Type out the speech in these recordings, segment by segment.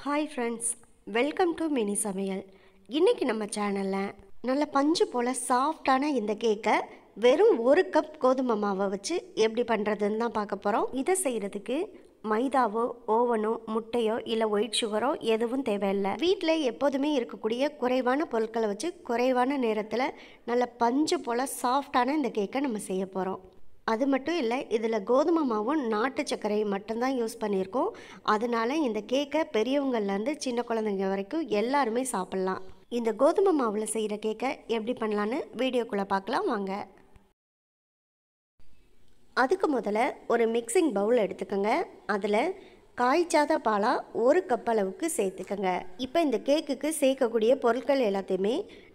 Hi friends, welcome to mini சமையல். இன்றைக்கி நம்ம சேனலில் நல்ல பஞ்சு போல் சாஃப்டான இந்த கேக்கை வெறும் 1 கப் கோதுமை மாவை வச்சு எப்படி பண்ணுறதுன்னு தான் பார்க்க போகிறோம். இதை செய்கிறதுக்கு மைதாவோ ஓவனோ முட்டையோ இல்லை ஒயிட் சுகரோ எதுவும் தேவையில்லை. வீட்டில் எப்போதுமே இருக்கக்கூடிய குறைவான பொருட்களை வச்சு குறைவான நேரத்தில் நல்ல பஞ்சு போல் சாஃப்டான இந்த கேக்கை நம்ம செய்ய போகிறோம். அது மட்டும் இல்லை, இதில் கோதுமை மாவும் நாட்டு சர்க்கரையும் மட்டும்தான் யூஸ் பண்ணியிருக்கோம். அதனால இந்த கேக்கை பெரியவங்கள்லேருந்து சின்ன குழந்தைங்க வரைக்கும் எல்லாருமே சாப்பிட்லாம். இந்த கோதுமை மாவில் செய்கிற கேக்கை எப்படி பண்ணலான்னு வீடியோக்குள்ளே பார்க்கலாம் வாங்க. அதுக்கு முதல்ல ஒரு மிக்சிங் பவுல் எடுத்துக்கோங்க. அதில் காய்ச்சாத பாலாக 1 கப் அளவுக்கு சேர்த்துக்கோங்க. இப்போ இந்த கேக்குக்கு சேர்க்கக்கூடிய பொருட்கள் எல்லாத்தையுமே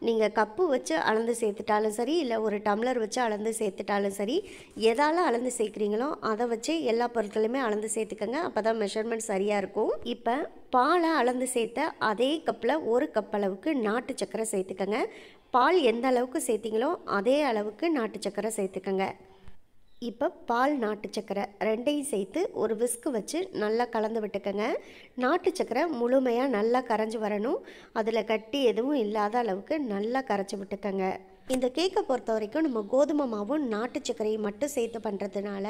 நீங்கள் கப்பு வச்சு அளந்து சேர்த்துட்டாலும் சரி, இல்லை ஒரு டம்ளர் வச்சு அளந்து சேர்த்துட்டாலும் சரி, எதால் அளந்து சேர்க்குறீங்களோ அதை வச்சு எல்லா பொருட்களுமே அளந்து சேர்த்துக்கோங்க. அப்போ தான் மெஷர்மெண்ட் சரியாக இருக்கும். இப்போ பாலை அளந்து சேர்த்த அதே கப்பில் 1 கப் அளவுக்கு நாட்டு சர்க்கரை சேர்த்துக்கோங்க. பால் எந்த அளவுக்கு சேர்த்திங்களோ அதே அளவுக்கு நாட்டு சர்க்கரை சேர்த்துக்கோங்க. இப்போ பால் நாட்டு சர்க்கரை ரெண்டையும் சேர்த்து ஒரு விஸ்கு வச்சு நல்லா கலந்து விட்டுக்கோங்க. நாட்டு சர்க்கரை முழுமையாக நல்லா கரைஞ்சி வரணும். அதில் கட்டி எதுவும் இல்லாத அளவுக்கு நல்லா கரைச்சி விட்டுக்கோங்க. இந்த கேக்கை பொறுத்த வரைக்கும் நம்ம கோதுமை மாவும் நாட்டு சர்க்கரையும் மட்டும் சேர்த்து பண்ணுறதுனால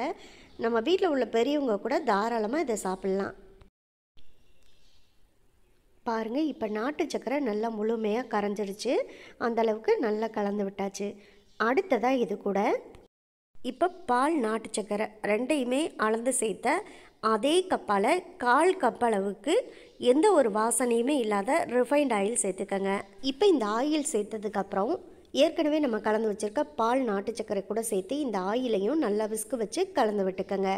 நம்ம வீட்டில் உள்ள பெரியவங்க கூட தாராளமாக இதை சாப்பிட்லாம். பாருங்கள், இப்போ நாட்டு சர்க்கரை நல்லா முழுமையாக கரைஞ்சிடுச்சு. அந்தளவுக்கு நல்லா கலந்து விட்டாச்சு. அடுத்ததாக இது கூட இப்போ பால் நாட்டு சர்க்கரை ரெண்டையுமே அளந்து சேர்த்த அதே கப்பால் 1/4 கப் அளவுக்கு எந்த ஒரு வாசனையுமே இல்லாத ரிஃபைண்ட் ஆயில் சேர்த்துக்கங்க. இப்போ இந்த ஆயில் சேர்த்ததுக்கப்புறம் ஏற்கனவே நம்ம கலந்து வச்சுருக்க பால் நாட்டு சர்க்கரை கூட சேர்த்து இந்த ஆயிலையும் நல்லா விஸ்கு வச்சு கலந்து விட்டுக்கங்க.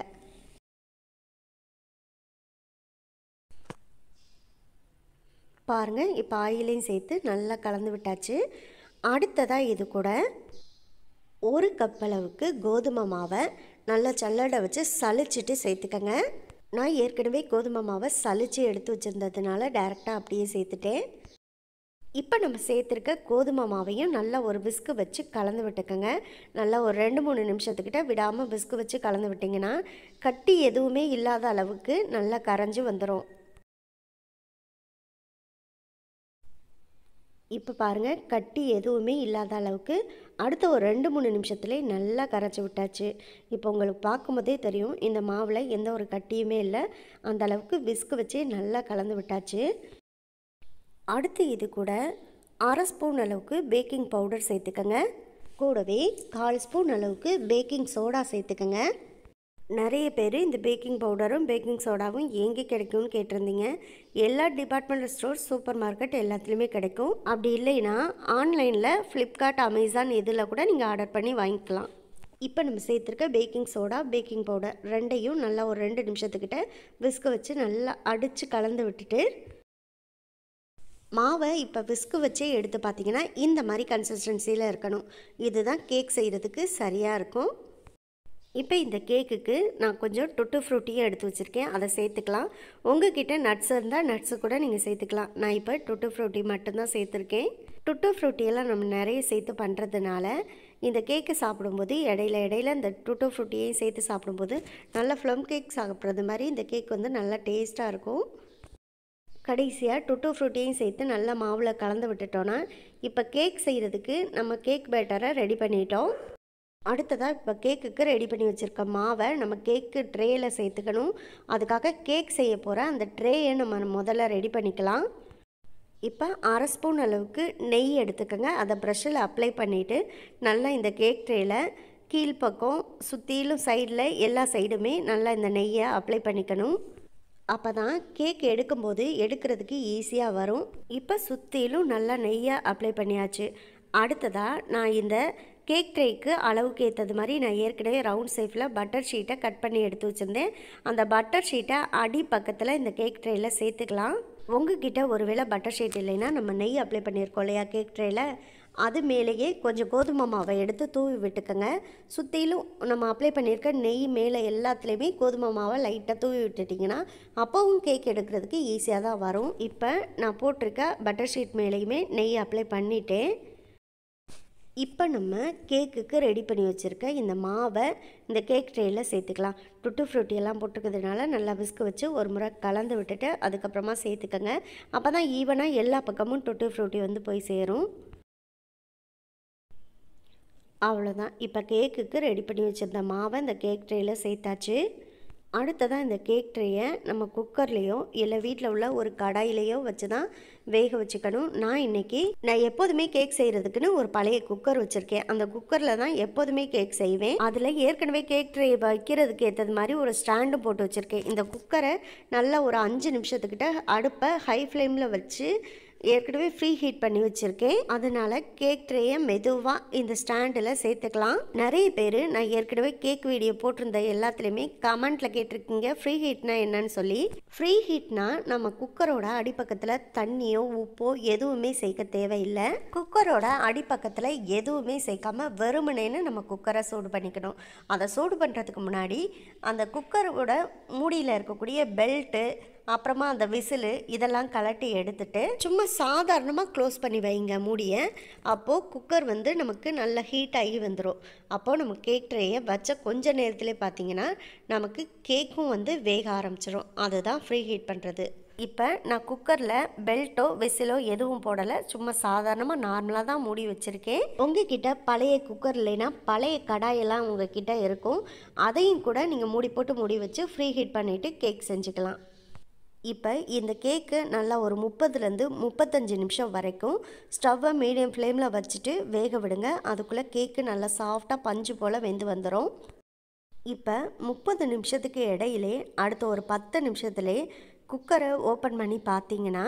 பாருங்கள், இப்போ ஆயிலையும் சேர்த்து நல்லா கலந்து விட்டாச்சு. அடுத்ததாக இது கூட 1 கப் அளவுக்கு கோதுமை மாவை நல்லா சல்லடை வச்சு சலிச்சிட்டு சேர்த்துக்கங்க. நான் ஏற்கனவே கோதுமை மாவை சலித்து எடுத்து வச்சுருந்ததுனால டைரெக்டாக அப்படியே சேர்த்துட்டேன். இப்போ நம்ம சேர்த்துருக்க கோதுமை மாவையும் நல்லா ஒரு விஸ்கு வச்சு கலந்து விட்டுக்கோங்க. நல்லா ஒரு 2-3 நிமிஷத்துக்கிட்ட விடாமல் விஸ்கு வச்சு கலந்து விட்டிங்கன்னா கட்டி எதுவுமே இல்லாத அளவுக்கு நல்லா கரைஞ்சி வந்துடும். இப்போ பாருங்கள், கட்டி எதுவுமே இல்லாத அளவுக்கு அடுத்த ஒரு 2-3 நிமிஷத்துலேயே நல்லா கரைச்சி விட்டாச்சு. இப்போ உங்களுக்கு பார்க்கும்போதே தெரியும் இந்த மாவில் எந்த ஒரு கட்டியுமே இல்லை. அந்த அளவுக்கு விஸ்கு வச்சு நல்லா கலந்து விட்டாச்சு. அடுத்து இது கூட 1/2 ஸ்பூன் அளவுக்கு பேக்கிங் பவுடர் சேர்த்துக்கங்க. கூடவே 1/4 ஸ்பூன் அளவுக்கு பேக்கிங் சோடா சேர்த்துக்கங்க. நிறைய பேர் இந்த பேக்கிங் பவுடரும் பேக்கிங் சோடாவும் எங்கே கிடைக்கும்னு கேட்டிருந்தீங்க. எல்லா டிபார்ட்மெண்டல் ஸ்டோர், சூப்பர் மார்க்கெட் எல்லாத்துலேயுமே கிடைக்கும். அப்படி இல்லைன்னா ஆன்லைனில் ஃப்ளிப்கார்ட், அமேசான் இதில் கூட நீங்கள் ஆர்டர் பண்ணி வாங்கிக்கலாம். இப்போ நம்ம சேர்த்துருக்க பேக்கிங் சோடா, பேக்கிங் பவுடர் ரெண்டையும் நல்லா ஒரு 2 நிமிஷத்துக்கிட்ட விஸ்கு வச்சு நல்லா அடித்து கலந்து விட்டுட்டு மாவை இப்போ விஸ்கு வச்சே எடுத்து பார்த்தீங்கன்னா இந்த மாதிரி கன்சிஸ்டன்சியில் இருக்கணும். இதுதான் கேக் செய்கிறதுக்கு சரியாக இருக்கும். இப்போ இந்த கேக்குக்கு நான் கொஞ்சம் டுட்டு ஃப்ரூட்டியும் எடுத்து வச்சுருக்கேன், அதை சேர்த்துக்கலாம். உங்ககிட்ட நட்ஸ் இருந்தால் நட்ஸு கூட நீங்கள் சேர்த்துக்கலாம். நான் இப்போ டுட்டு ஃப்ரூட்டி மட்டும்தான் சேர்த்துருக்கேன். டுட்டு ஃப்ரூட்டியெல்லாம் நம்ம நிறைய சேர்த்து பண்ணுறதுனால இந்த கேக்கு சாப்பிடும்போது இடையில இந்த டுட்டு ஃப்ரூட்டியையும் சேர்த்து சாப்பிடும்போது நல்லா ப்ளம் கேக் சாப்பிட்றது மாதிரி இந்த கேக் வந்து நல்லா டேஸ்ட்டாக இருக்கும். கடைசியாக டுட்டு ஃப்ரூட்டியையும் சேர்த்து நல்லா மாவில் கலந்து விட்டுட்டோன்னா இப்போ கேக் செய்கிறதுக்கு நம்ம கேக் பேட்டரை ரெடி பண்ணிட்டோம். அடுத்ததாக இப்போ கேக்குக்கு ரெடி பண்ணி வச்சுருக்க மாவை நம்ம கேக்கு ட்ரேயில் சேர்த்துக்கணும். அதுக்காக கேக் செய்ய போகிற அந்த ட்ரேயை நம்ம முதல்ல ரெடி பண்ணிக்கலாம். இப்போ 1/2 ஸ்பூன் அளவுக்கு நெய் எடுத்துக்கோங்க. அதை ப்ரஷ்ஷில் அப்ளை பண்ணிவிட்டு நல்லா இந்த கேக் ட்ரேயில் கீழ்ப்பக்கம் சுற்றிலும் சைடில் எல்லா சைடுமே நல்லா இந்த நெய்யை அப்ளை பண்ணிக்கணும். அப்போ தான் கேக் எடுக்கும்போது எடுக்கிறதுக்கு ஈஸியாக வரும். இப்போ சுற்றிலும் நல்லா நெய்யை அப்ளை பண்ணியாச்சு. அடுத்ததாக நான் இந்த கேக் ட்ரேக்கு அளவுக்கு ஏற்றது மாதிரி நான் ஏற்கனவே ரவுண்ட் ஷேப்பில் பட்டர் ஷீட்டை கட் பண்ணி எடுத்து வச்சுருந்தேன். அந்த பட்டர் ஷீட்டை அடி பக்கத்தில் இந்த கேக் ட்ரேயில் சேர்த்துக்கலாம். உங்ககிட்ட ஒருவேளை பட்டர் ஷீட் இல்லைன்னா நம்ம நெய் அப்ளை பண்ணியிருக்கோம் இல்லையா கேக் ட்ரேயில், அது மேலேயே கொஞ்சம் கோதுமை மாவை எடுத்து தூவி விட்டுக்கோங்க. சுற்றிலும் நம்ம அப்ளை பண்ணியிருக்க நெய் மேலே எல்லாத்துலேயுமே கோதுமை மாவை லைட்டாக தூவி விட்டுட்டிங்கன்னா அப்போவும் கேக் எடுக்கிறதுக்கு ஈஸியாக தான் வரும். இப்போ நான் போட்டிருக்க பட்டர் ஷீட் மேலேயுமே நெய் அப்ளை பண்ணிவிட்டேன். இப்போ நம்ம கேக்குக்கு ரெடி பண்ணி வச்சுருக்க இந்த மாவை இந்த கேக் ட்ரேயில் சேர்த்துக்கலாம். டுட்டு ஃப்ரூட்டி எல்லாம் போட்டிருக்கிறதுனால நல்லா விஸ்க் வச்சு ஒரு முறை கலந்து விட்டுட்டு அதுக்கப்புறமா சேர்த்துக்கங்க. அப்போ தான் ஈவனாக எல்லா பக்கமும் டுட்டு ஃப்ரூட்டி வந்து போய் சேரும். அவ்வளோதான். இப்போ கேக்குக்கு ரெடி பண்ணி வச்சுருந்த மாவை இந்த கேக் ட்ரேயில் சேர்த்தாச்சு. அடுத்ததாக இந்த கேக் ட்ரேயை நம்ம குக்கர்லேயோ இல்லை வீட்டில் உள்ள ஒரு கடாயிலையோ வச்சு தான் வேக வச்சுக்கணும். நான் எப்போதுமே கேக் செய்கிறதுக்குன்னு ஒரு பழைய குக்கர் வச்சுருக்கேன். அந்த குக்கரில் தான் எப்போதுமே கேக் செய்வேன். அதில் ஏற்கனவே கேக் ட்ரே வைக்கிறதுக்கு ஏற்றது மாதிரி ஒரு ஸ்டாண்டும் போட்டு வச்சுருக்கேன். இந்த குக்கரை நல்லா ஒரு 5 நிமிஷத்துக்கிட்ட அடுப்பை ஹை ஃப்ளேமில் வச்சு ஏற்கனவே ஃப்ரீ ஹீட் பண்ணி வச்சுருக்கேன். அதனால் கேக் ட்ரேயை மெதுவாக இந்த ஸ்டாண்டில் சேர்த்துக்கலாம். நிறைய பேர் நான் ஏற்கனவே கேக் வீடியோ போட்டிருந்த எல்லாத்துலேயுமே கமெண்ட்டில் கேட்டிருக்கீங்க ஃப்ரீ ஹீட்னா என்னன்னு சொல்லி. ஃப்ரீ ஹீட்னா நம்ம குக்கரோட அடிப்பக்கத்தில் தண்ணியோ உப்போ எதுவுமே சேர்க்க தேவையில்லை. குக்கரோட அடிப்பக்கத்தில் எதுவுமே சேர்க்காம வெறுமனேன்னு நம்ம குக்கரை சூடு பண்ணிக்கணும். அதை சூடு பண்ணுறதுக்கு முன்னாடி அந்த குக்கரோட மூடியில் இருக்கக்கூடிய பெல்ட்டு அப்புறமா அந்த விசிலு இதெல்லாம் கலட்டி எடுத்துட்டு சும்மா சாதாரணமாக க்ளோஸ் பண்ணி வைங்க மூடியை. அப்போது குக்கர் வந்து நமக்கு நல்ல ஹீட் ஆகி வந்துடும். அப்போது நம்ம கேக் ட்ரேயை வச்ச கொஞ்ச நேரத்துலேயே பார்த்தீங்கன்னா நமக்கு கேக்கும் வந்து வேக ஆரம்பிச்சிடும். அதுதான் ஃப்ரீ ஹீட் பண்ணுறது. இப்போ நான் குக்கரில் பெல்ட்டோ விசிலோ எதுவும் போடலை. சும்மா சாதாரணமாக நார்மலாக தான் மூடி வச்சுருக்கேன். உங்ககிட்ட பழைய குக்கர் இல்லைன்னா பழைய கடாயெல்லாம் உங்ககிட்ட இருக்கும். அதையும் கூட நீங்கள் மூடி போட்டு மூடி வச்சு ஃப்ரீ ஹீட் பண்ணிவிட்டு கேக் செஞ்சுக்கலாம். இப்போ இந்த கேக்கு நல்லா ஒரு 30லேருந்து 35 நிமிஷம் வரைக்கும் ஸ்டவ்வை மீடியம் ஃப்ளேமில் வச்சுட்டு வேக விடுங்க. அதுக்குள்ளே கேக்கு நல்லா சாஃப்டாக பஞ்சு போல் வெந்து வந்துடும். இப்போ 30 நிமிஷத்துக்கு இடையிலே அடுத்த ஒரு 10 நிமிஷத்துலே குக்கரை ஓப்பன் பண்ணி பார்த்தீங்கன்னா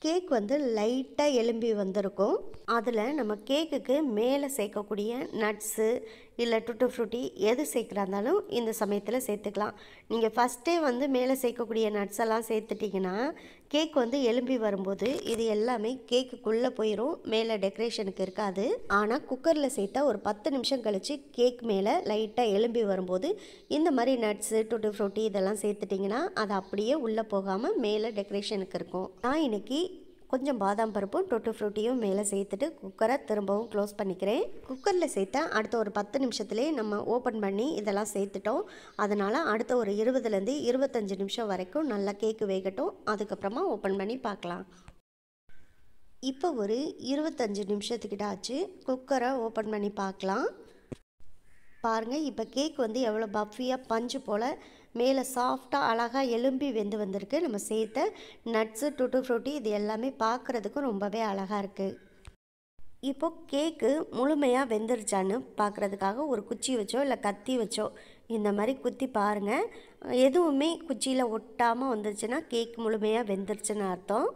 கேக் வந்து லைட்டாக எலும்பி வந்திருக்கும். அதில் நம்ம கேக்குக்கு மேலே சேர்க்கக்கூடிய நட்ஸு இல்லை டுட்டு ஃப்ரூட்டி எது சேர்க்குறாந்தாலும் இந்த சமயத்தில் சேர்த்துக்கலாம். நீங்கள் ஃபஸ்ட்டே வந்து மேலே சேர்க்கக்கூடிய நட்ஸ் எல்லாம் சேர்த்துட்டிங்கன்னா கேக் வந்து எலும்பி வரும்போது இது எல்லாமே கேக்குக்குள்ளே போயிடும், மேலே டெக்கரேஷனுக்கு இருக்காது. ஆனால் குக்கரில் சேர்த்தா ஒரு 10 நிமிஷம் கழித்து கேக் மேலே லைட்டாக எலும்பி வரும்போது இந்த மாதிரி நட்ஸு டுட்டு ஃப்ரூட்டி இதெல்லாம் சேர்த்துட்டிங்கன்னா அது அப்படியே உள்ளே போகாமல் மேலே டெக்கரேஷனுக்கு இருக்கும். நான் இன்றைக்கி கொஞ்சம் பாதாம் பருப்பும் டுட்டு ஃப்ரூட்டியும் மேலே சேர்த்துட்டு குக்கரை திரும்பவும் க்ளோஸ் பண்ணிக்கிறேன். குக்கரில் சேர்த்தா அடுத்த ஒரு 10 நிமிஷத்துலேயே நம்ம ஓப்பன் பண்ணி இதெல்லாம் சேர்த்துட்டோம். அதனால் அடுத்த ஒரு 20லேருந்து 25 நிமிஷம் வரைக்கும் நல்லா கேக்கு வேகட்டும். அதுக்கப்புறமா ஓப்பன் பண்ணி பார்க்கலாம். இப்போ ஒரு 25 நிமிஷத்துக்கிட்ட ஆச்சு. குக்கரை ஓப்பன் பண்ணி பார்க்கலாம். பாருங்கள், இப்போ கேக் வந்து எவ்வளோ பஃபியாக பஞ்சு போல் மேலே சாஃப்டாக அழகாக எலும்பி வெந்து வந்திருக்கு. நம்ம சேர்த்த நட்ஸு டுட்டு ஃப்ரூட்டி இது எல்லாமே பார்க்குறதுக்கும் ரொம்பவே அழகாக இருக்குது. இப்போது கேக்கு முழுமையாக வெந்துருச்சான்னு பார்க்குறதுக்காக ஒரு குச்சி வச்சோ இல்லை கத்தி வச்சோ இந்த மாதிரி குத்தி பாருங்கள். எதுவுமே குச்சியில் ஒட்டாமல் வந்துருச்சுன்னா கேக் முழுமையாக வெந்துருச்சுன்னு அர்த்தம்.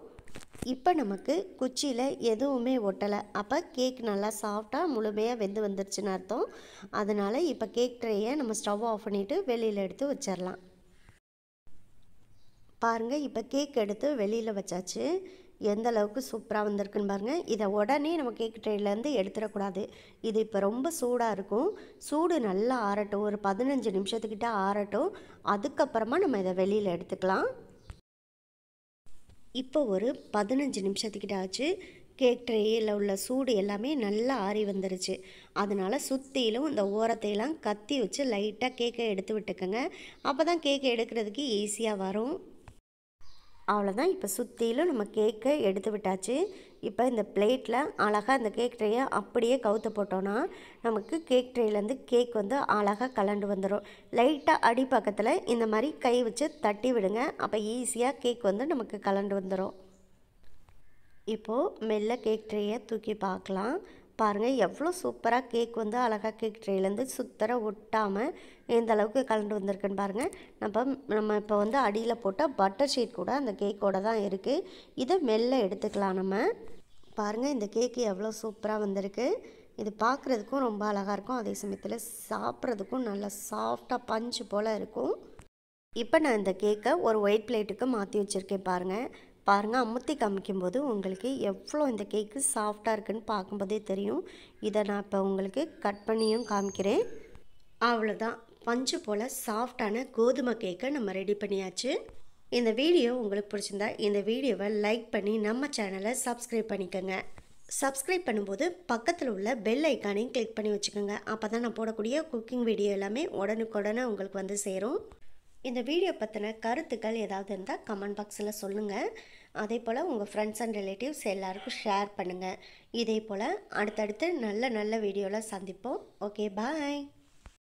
இப்போ நமக்கு குச்சியில் எதுவுமே ஒட்டலை. அப்போ கேக் நல்லா சாஃப்டாக முழுமையாக வெந்து வந்துருச்சுன்னு அர்த்தம். அதனால் இப்போ கேக் ட்ரேயை நம்ம ஸ்டவ் ஆஃப் பண்ணிவிட்டு வெளியில் எடுத்து வச்சிடலாம். பாருங்கள், இப்போ கேக் எடுத்து வெளியில் வச்சாச்சு. எந்த அளவுக்கு சூப்பராக வந்திருக்குன்னு பாருங்கள். இதை உடனே நம்ம கேக் ட்ரேலேருந்து எடுத்துடக்கூடாது. இது இப்போ ரொம்ப சூடாக இருக்கும். சூடு நல்லா ஆறட்டும், ஒரு 15 நிமிஷத்துக்கிட்ட ஆறட்டும். அதுக்கப்புறமா நம்ம இதை வெளியில் எடுத்துக்கலாம். இப்போ ஒரு 15 நிமிஷத்துக்கிட்ட ஆச்சு. கேக் ட்ரேயில் உள்ள சூடு எல்லாமே நல்லா ஆறி வந்துருச்சு. அதனால் சுற்றிலும் இந்த ஓரத்தையெல்லாம் கத்தி வச்சு லைட்டாக கேக்கை எடுத்து விட்டுக்கோங்க. அப்போ தான் கேக்கை எடுக்கிறதுக்கு ஈஸியாக வரும். அவ்வளோதான். இப்போ சுற்றிலும் நம்ம கேக்கை எடுத்து விட்டாச்சு. இப்போ இந்த பிளேட்டில் அழகாக இந்த கேக் ட்ரேயை அப்படியே கவுத்து போட்டோன்னா நமக்கு கேக் ட்ரேலேருந்து கேக் வந்து அழகாக கலண்டு வந்துடும். லைட்டாக அடி பக்கத்தில் இந்த மாதிரி கை வச்சு தட்டி விடுங்க. அப்போ ஈஸியாக கேக் வந்து நமக்கு கலண்டு வந்துடும். இப்போது மெல்ல கேக் ட்ரேயை தூக்கி பார்க்கலாம். பாருங்கள், எவ்வளோ சூப்பராக கேக் வந்து அழகாக கேக் ட்ரேலேருந்து சுத்தர ஒட்டாமல் எந்த அளவுக்கு கலண்டு வந்திருக்குன்னு பாருங்கள். நம்ம இப்போ வந்து அடியில் போட்ட பட்டர் ஷீட் கூட அந்த கேக்கோடு தான் இருக்குது. இதை மெல்ல எடுத்துக்கலாம். நம்ம பாருங்கள், இந்த கேக்கு எவ்வளோ சூப்பராக வந்திருக்கு. இது பார்க்குறதுக்கும் ரொம்ப அழகாக இருக்கும். அதே சமயத்தில் சாப்பிட்றதுக்கும் நல்லா சாஃப்டாக பஞ்சு போல் இருக்கும். இப்போ நான் இந்த கேக்கை ஒரு ஒயிட் பிளேட்டுக்கு மாற்றி வச்சுருக்கேன். பாருங்கள், அமுத்தி காமிக்கும்போது உங்களுக்கு எவ்வளோ இந்த கேக்கு சாஃப்டாக இருக்குன்னு பார்க்கும்போதே தெரியும். இதை நான் இப்போ உங்களுக்கு கட் பண்ணியும் காமிக்கிறேன். அவ்வளோதான், பஞ்சு போல் சாஃப்டான கோதுமை கேக்கை நம்ம ரெடி பண்ணியாச்சு. இந்த வீடியோ உங்களுக்கு பிடிச்சிருந்தா இந்த வீடியோவை லைக் பண்ணி நம்ம சேனலை சப்ஸ்கிரைப் பண்ணிக்கோங்க. சப்ஸ்கிரைப் பண்ணும்போது பக்கத்தில் உள்ள பெல் ஐக்கானையும் கிளிக் பண்ணி வச்சுக்கோங்க. அப்போ தான் நான் போடக்கூடிய குக்கிங் வீடியோ எல்லாமே உடனுக்குடனே உங்களுக்கு வந்து சேரும். இந்த வீடியோ பற்றின கருத்துக்கள் ஏதாவது இருந்தால் கமெண்ட் பாக்ஸில் சொல்லுங்கள். அதே போல் உங்கள் ஃப்ரெண்ட்ஸ் அண்ட் ரிலேட்டிவ்ஸ் எல்லாருக்கும் ஷேர் பண்ணுங்கள். இதே போல் அடுத்தடுத்து நல்ல நல்ல வீடியோவில் சந்திப்போம். ஓகே, பாய்.